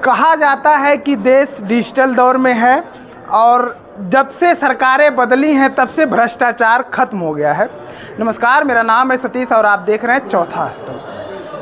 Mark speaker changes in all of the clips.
Speaker 1: कहा जाता है कि देश डिजिटल दौर में है और जब से सरकारें बदली हैं तब से भ्रष्टाचार खत्म हो गया है। नमस्कार, मेरा नाम है सतीश और आप देख रहे हैं चौथा स्तंभ।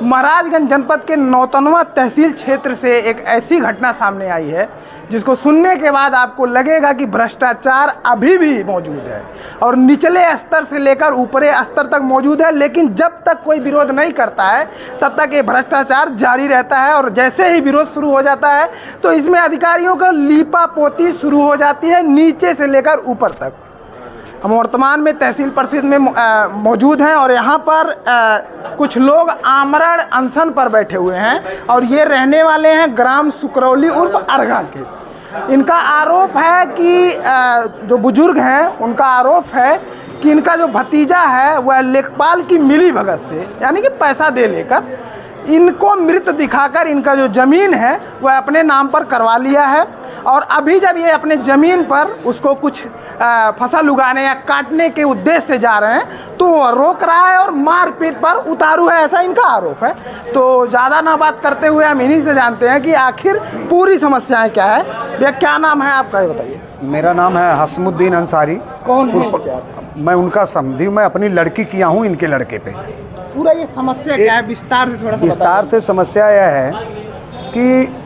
Speaker 1: महाराजगंज जनपद के नौतनवा तहसील क्षेत्र से एक ऐसी घटना सामने आई है जिसको सुनने के बाद आपको लगेगा कि भ्रष्टाचार अभी भी मौजूद है और निचले स्तर से लेकर ऊपरे स्तर तक मौजूद है, लेकिन जब तक कोई विरोध नहीं करता है तब तक ये भ्रष्टाचार जारी रहता है और जैसे ही विरोध शुरू हो जाता है तो इसमें अधिकारियों को लीपापोती शुरू हो जाती है नीचे से लेकर ऊपर तक। हम वर्तमान में तहसील परिषद में मौजूद हैं और यहाँ पर कुछ लोग आमरण अनशन पर बैठे हुए हैं और ये रहने वाले हैं ग्राम सुकरौली उर्फ अरगा के। इनका आरोप है कि जो बुजुर्ग हैं उनका आरोप है कि इनका जो भतीजा है वह लेखपाल की मिली भगत से यानी कि पैसा दे लेकर इनको मृत दिखाकर इनका जो ज़मीन है वह अपने नाम पर करवा लिया है और अभी जब ये अपने ज़मीन पर उसको कुछ फसल उगाने या काटने के उद्देश्य से जा रहे हैं तो रोक रहा है और मारपीट पर उतारू है, ऐसा इनका आरोप है। तो ज़्यादा ना बात करते हुए हम इन्हीं से जानते हैं कि आखिर पूरी समस्याएं क्या है। भैया क्या नाम है आपका, ये बताइए।
Speaker 2: मेरा नाम है हसमुद्दीन अंसारी।
Speaker 1: कौन है?
Speaker 2: मैं उनका समधी, मैं अपनी लड़की किया हूँ इनके लड़के पे।
Speaker 1: पूरा ये समस्या क्या है, विस्तार से थोड़ा सा
Speaker 2: विस्तार से समस्या यह है कि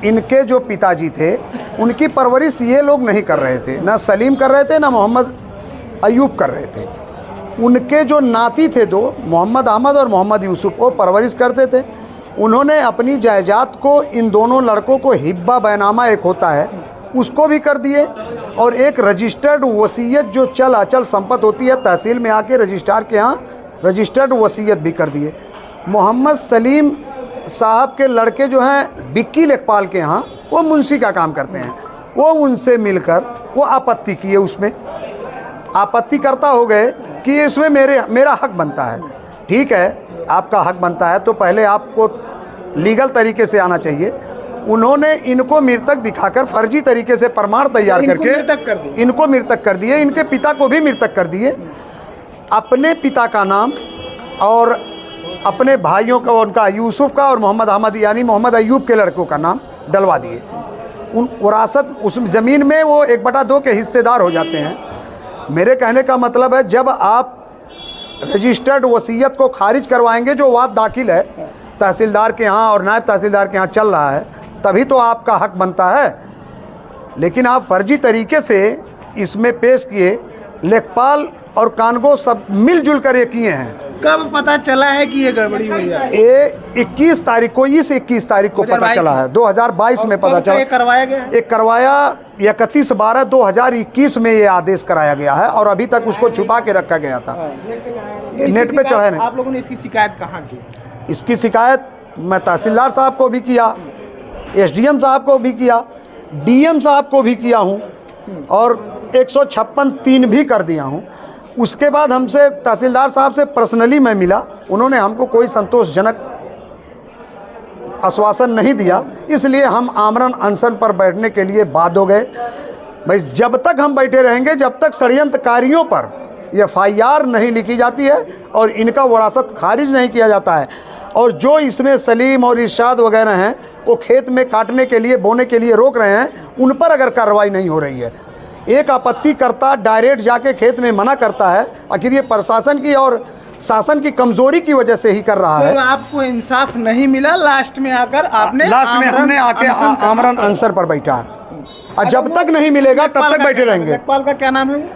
Speaker 2: इनके जो पिताजी थे उनकी परवरिश ये लोग नहीं कर रहे थे, ना सलीम कर रहे थे ना मोहम्मद अयूब कर रहे थे। उनके जो नाती थे दो, मोहम्मद अहमद और मोहम्मद यूसुफ, वो परवरिश करते थे। उन्होंने अपनी जायदाद को इन दोनों लड़कों को हिब्बा बैनामा एक होता है उसको भी कर दिए और एक रजिस्टर्ड वसीयत जो चल अचल संपत्ति होती है तहसील में आके रजिस्ट्रार के यहाँ रजिस्टर्ड वसीयत भी कर दिए। मोहम्मद सलीम साहब के लड़के जो हैं बिक्की लेखपाल के यहाँ, वो मुंशी का काम करते हैं, वो उनसे मिलकर वो आपत्ति किए, उसमें आपत्ति करता हो गए कि इसमें मेरा हक बनता है। ठीक है, आपका हक बनता है तो पहले आपको लीगल तरीके से आना चाहिए। उन्होंने इनको मृतक दिखाकर फर्जी तरीके से प्रमाण तैयार करके इनको मृतक कर दिए, इनके पिता को भी मृतक कर दिए। अपने पिता का नाम और अपने भाइयों का, उनका यूसुफ का और मोहम्मद अहमद यानी मोहम्मद अयूब के लड़कों का नाम डलवा दिए। उन विरासत उस ज़मीन में वो 1/2 के हिस्सेदार हो जाते हैं। मेरे कहने का मतलब है जब आप रजिस्टर्ड वसीयत को खारिज करवाएंगे, जो वाद दाखिल है तहसीलदार के यहाँ और नायब तहसीलदार के यहाँ चल रहा है, तभी तो आपका हक बनता है। लेकिन आप फर्जी तरीके से इसमें पेश किए, लेखपाल और कानगो सब मिलजुल कर ये किए हैं।
Speaker 1: कब पता चला है कि ये गड़बड़ी हुई है?
Speaker 2: ये 21 तारीख को, इस 21 तारीख को पता चला है, 2022 में पता चला।
Speaker 1: ये करवाया गया है?
Speaker 2: एक करवाया 31/12/2021 में ये आदेश कराया गया है और अभी तक उसको छुपा के रखा गया था। नेट पे चढ़ा नहीं।
Speaker 1: आप लोगों ने इसकी शिकायत कहाँ की?
Speaker 2: इसकी शिकायत मैं तहसीलदार साहब को भी किया, SDM साहब को भी किया, DM साहब को भी किया हूँ और 156(3) भी कर दिया हूँ। उसके बाद हमसे तहसीलदार साहब से पर्सनली मैं मिला, उन्होंने हमको कोई संतोषजनक आश्वासन नहीं दिया, इसलिए हम आमरण अनशन पर बैठने के लिए बाध्य हो गए। भाई जब तक हम बैठे रहेंगे, जब तक षड्यंत्रकारियों पर FIR नहीं लिखी जाती है और इनका विरासत खारिज नहीं किया जाता है और जो इसमें सलीम और इरशाद वगैरह हैं वो खेत में काटने के लिए, बोने के लिए रोक रहे हैं, उन पर अगर कार्रवाई नहीं हो रही है, एक आपत्तिकर्ता डायरेक्ट जाके खेत में मना करता है, आखिर ये प्रशासन की और शासन की कमजोरी की वजह से ही कर रहा है।
Speaker 1: तो आपको इंसाफ नहीं मिला, लास्ट में आकर आपने
Speaker 2: हमने आके आमरण अनशन पर बैठा और जब तक नहीं मिलेगा तब तक बैठे रहेंगे।
Speaker 1: लेखपाल का क्या नाम है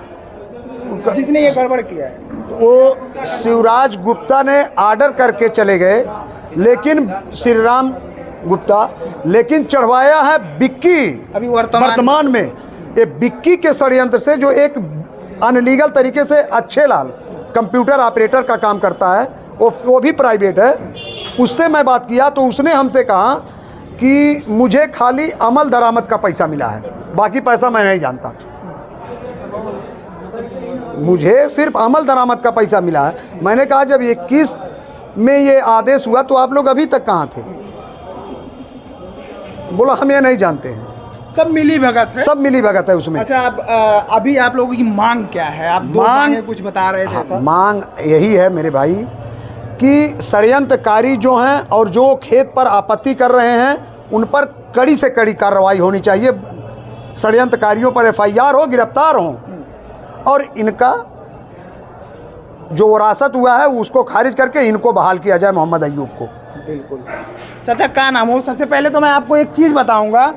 Speaker 1: जिसने ये गड़बड़ किया है?
Speaker 2: वो शिवराज गुप्ता ने ऑर्डर करके चले गए, लेकिन श्रीराम गुप्ता, लेकिन चढ़वाया है बिक्की
Speaker 1: अभी
Speaker 2: वर्तमान में। ये बिक्की के षड्यंत्र से, जो एक अनलीगल तरीके से अच्छे लाल कंप्यूटर ऑपरेटर का काम करता है, वो भी प्राइवेट है, उससे मैं बात किया तो उसने हमसे कहा कि मुझे खाली अमल दरामद का पैसा मिला है, बाकी पैसा मैं नहीं जानता। मुझे सिर्फ अमल दरामद का पैसा मिला है। मैंने कहा जब 21 में ये आदेश हुआ तो आप लोग अभी तक कहाँ थे? बोला हम ये नहीं जानते हैं।
Speaker 1: सब मिली भगत है? सब
Speaker 2: मिली भगत है उसमें।
Speaker 1: अच्छा, अभी आप लोगों की मांग क्या है? आप मांग कुछ बता रहे थे।
Speaker 2: हाँ, मांग यही है मेरे भाई कि षड्यंत्रकारी जो हैं और जो खेत पर आपत्ति कर रहे हैं उन पर कड़ी से कड़ी कार्रवाई होनी चाहिए, षड्यंत्रकारियों पर FIR हो, गिरफ्तार हों, और इनका जो विरासत हुआ है उसको खारिज करके इनको बहाल किया जाए, मोहम्मद अय्यूब को।
Speaker 1: बिल्कुल। चाचा क्या नाम हो? सबसे पहले तो मैं आपको एक चीज़ बताऊंगा,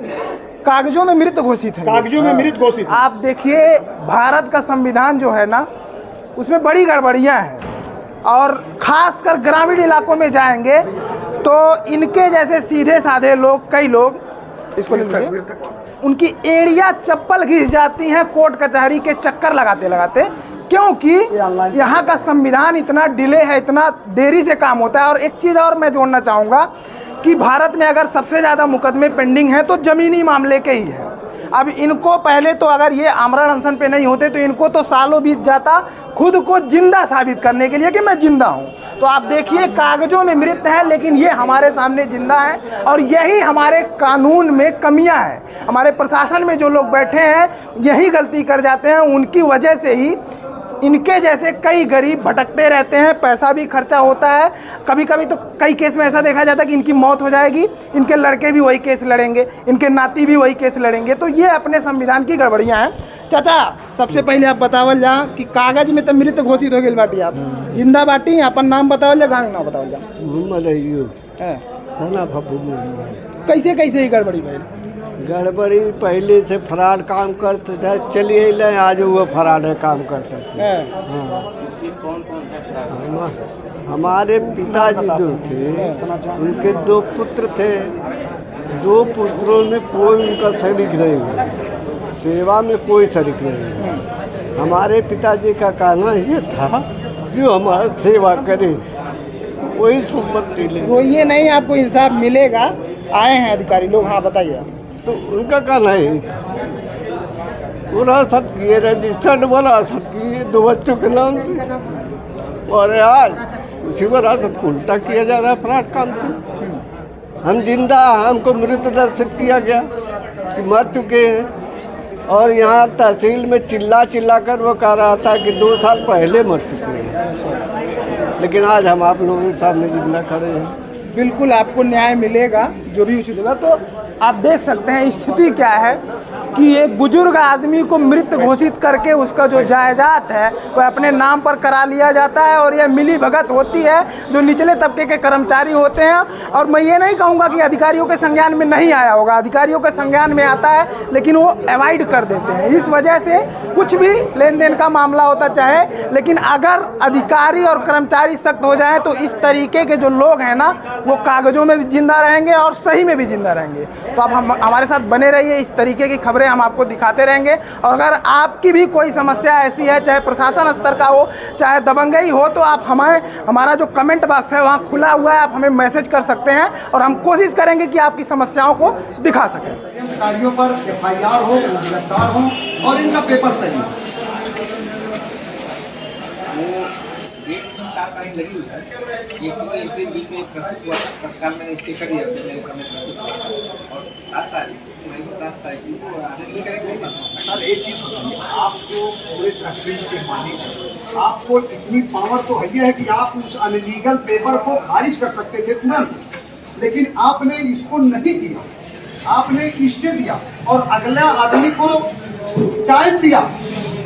Speaker 1: कागजों में मृत घोषित है,
Speaker 2: कागजों में मृत घोषित है।
Speaker 1: आप देखिए भारत का संविधान जो है ना, उसमें बड़ी गड़बड़ियां हैं, और खासकर ग्रामीण इलाकों में जाएंगे तो इनके जैसे सीधे साधे लोग, कई लोग इसको उनकी एड़ियां चप्पल घिस जाती हैं कोर्ट कचहरी के चक्कर लगाते लगाते, क्योंकि यहाँ का संविधान इतना डिले है, इतना देरी से काम होता है। और एक चीज़ और मैं जोड़ना चाहूँगा कि भारत में अगर सबसे ज़्यादा मुकदमे पेंडिंग हैं तो ज़मीनी मामले के ही हैं। अब इनको पहले तो अगर ये आमरण अनशन पे नहीं होते तो इनको तो सालों बीत जाता खुद को जिंदा साबित करने के लिए कि मैं जिंदा हूँ। तो आप देखिए कागजों में मृत है, लेकिन ये हमारे सामने जिंदा है, और यही हमारे कानून में कमियां हैं। हमारे प्रशासन में जो लोग बैठे हैं यही गलती कर जाते हैं, उनकी वजह से ही इनके जैसे कई गरीब भटकते रहते हैं, पैसा भी खर्चा होता है। कभी कभी तो कई केस में ऐसा देखा जाता है कि इनकी मौत हो जाएगी, इनके लड़के भी वही केस लड़ेंगे, इनके नाती भी वही केस लड़ेंगे। तो ये अपने संविधान की गड़बड़ियाँ हैं। चाचा सबसे पहले आप बतावल जा कि कागज में तो मृत घोषित हो गई बाटी, आप जिंदा बाटी, अपन नाम बतावल जा, गाँव नाम बतावल जा।
Speaker 3: मोहम्मद अय्यूब सना फफू।
Speaker 1: कैसे कैसे ही गड़बड़ी भाई?
Speaker 3: गड़बड़ी पहले से फरार काम करते थे, चलिए ले आज वो फरार है काम करते थे। हमारे पिताजी जो थे उनके 2 पुत्र थे, 2 पुत्रों में कोई उनका शरीक नहीं हुआ, सेवा में कोई शरीक नहीं हुआ। हमारे पिताजी का कहना ये था जो हमारी सेवा करे वही संपत्ति ले।
Speaker 1: वो ये नहीं आपको इंसाफ मिलेगा, आए हैं अधिकारी लोग। हाँ बताइए।
Speaker 3: तो उनका कहना है विरासत किए, रजिस्टर्ड विरासत किए 2 बच्चों के नाम से, और आज उसी विरासत को उल्टा किया जा रहा है फ्रॉड काम से। हम जिंदा, हमको मृत दर्शित किया गया कि मर चुके हैं, और यहाँ तहसील में चिल्ला चिल्ला कर वो कह रहा था कि 2 साल पहले मर चुके हैं, लेकिन आज हम आप लोगों के सामने जिंदा खड़े हैं।
Speaker 1: बिल्कुल आपको न्याय मिलेगा जो भी उचित होगा। तो आप देख सकते हैं स्थिति क्या है कि एक बुजुर्ग आदमी को मृत घोषित करके उसका जो जायदाद है वह अपने नाम पर करा लिया जाता है, और यह मिली भगत होती है जो निचले तबके के कर्मचारी होते हैं। और मैं ये नहीं कहूँगा कि अधिकारियों के संज्ञान में नहीं आया होगा, अधिकारियों के संज्ञान में आता है, लेकिन वो अवॉइड कर देते हैं। इस वजह से कुछ भी लेन देन का मामला होता चाहे, लेकिन अगर अधिकारी और कर्मचारी सख्त हो जाए तो इस तरीके के जो लोग हैं ना वो कागजों में भी जिंदा रहेंगे और सही में भी जिंदा रहेंगे। तो आप हमारे साथ बने रहिए, इस तरीके की खबरें हम आपको दिखाते रहेंगे। और अगर आपकी भी कोई समस्या ऐसी है, चाहे प्रशासन स्तर का हो, चाहे दबंगई हो, तो आप हमारा जो कमेंट बॉक्स है वहाँ खुला हुआ है, आप हमें मैसेज कर सकते हैं और हम कोशिश करेंगे कि आपकी समस्याओं को दिखा सकें।
Speaker 2: अधिकारियों पर FIR हो, गिरफ्तार हो, और इनका पेपर सही हो।
Speaker 4: लगी हुई है ये, क्योंकि एंट्री बीच में प्रस्तुत हुआ था, तत्काल मैंने स्टे कर दिया मेरे समय प्रस्तुत हुआ, और 7 तारीख को आने के लिए
Speaker 2: सर एक चीज़ बताइए, आपको पूरे तहसील के मालिक, आपको इतनी पावर तो है कि आप उस अनलीगल पेपर को खारिज कर सकते थे तुरंत, लेकिन आपने इसको नहीं किया। आपने स्टे दिया और अगला आदमी को टाइम दिया।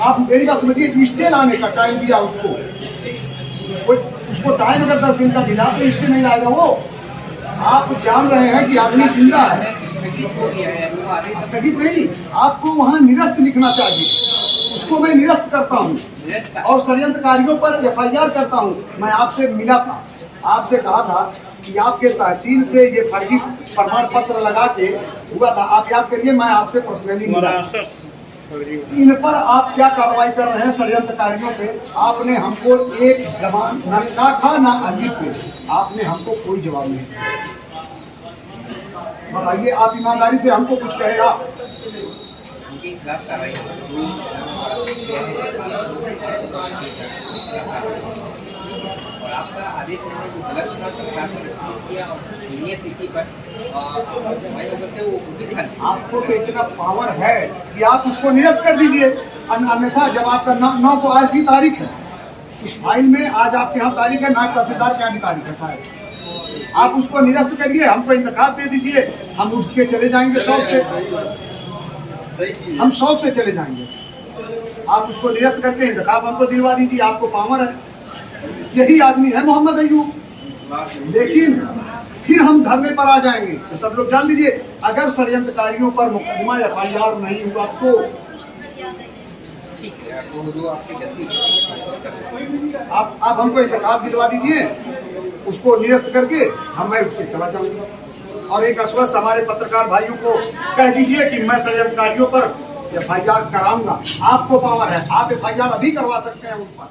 Speaker 2: आप मेरी बात समझिए, स्टे लाने का टाइम दिया उसको टाइम अगर 10 दिन का मिला तो स्टे नहीं लाएगा वो। आप जान रहे हैं कि आदमी जिंदा है, स्थगित नहीं, आपको वहाँ निरस्त लिखना चाहिए। उसको मैं निरस्त करता हूँ और षड्यंत्रकारियों पर FIR करता हूँ। मैं आपसे मिला था, आपसे कहा था कि आपके तहसील से ये फर्जी प्रमाण पत्र लगा के हुआ था, आप याद करिए, मैं आपसे पर्सनली मिला। इन पर आप क्या कार्रवाई कर रहे हैं षड्यंत्रकारियों पे? आपने हमको एक जवाब न काठा न अली पे, आपने हमको कोई जवाब नहीं दिया। बताइए, आप ईमानदारी से हमको कुछ कहे आप?
Speaker 4: और आपका आदेश मैंने जो गलत था सरकार ने रिलीज किया और नियत तिथि पर
Speaker 2: आपको तो इतना पावर है कि आप उसको निरस्त कर दीजिए, अन्यथा जब आपका 9 को आज की तारीख है, इस फाइल में आज आपके यहाँ तारीख है, नायब तहसीलदार की भी तारीख है शायद, आप उसको निरस्त करिए, हमको इंतखाब दे दीजिए, हम उठ के चले जाएंगे शौक से, हम शौक से चले जाएंगे। आप उसको निरस्त करके इंतखाब हमको दिलवा दीजिए, आपको पावर है। यही आदमी है मोहम्मद अयूब। लेकिन फिर हम धरने पर आ जाएंगे, तो सब लोग जान लीजिए, अगर षड्यंत्रकारियों पर मुकदमा FIR नहीं हुआ तो
Speaker 4: ठीक है, वो जो आपकी गलती
Speaker 2: आप हमको इंतखाब दिलवा दीजिए, उसको निरस्त करके मैं उठ के चला जाऊंगा। और एक आश्वस्त हमारे पत्रकार भाइयों को कह दीजिए कि मैं षड्यंत्रकारियों पर FIR कराऊंगा। आपको पावर है, आप FIR अभी करवा सकते हैं उन पर।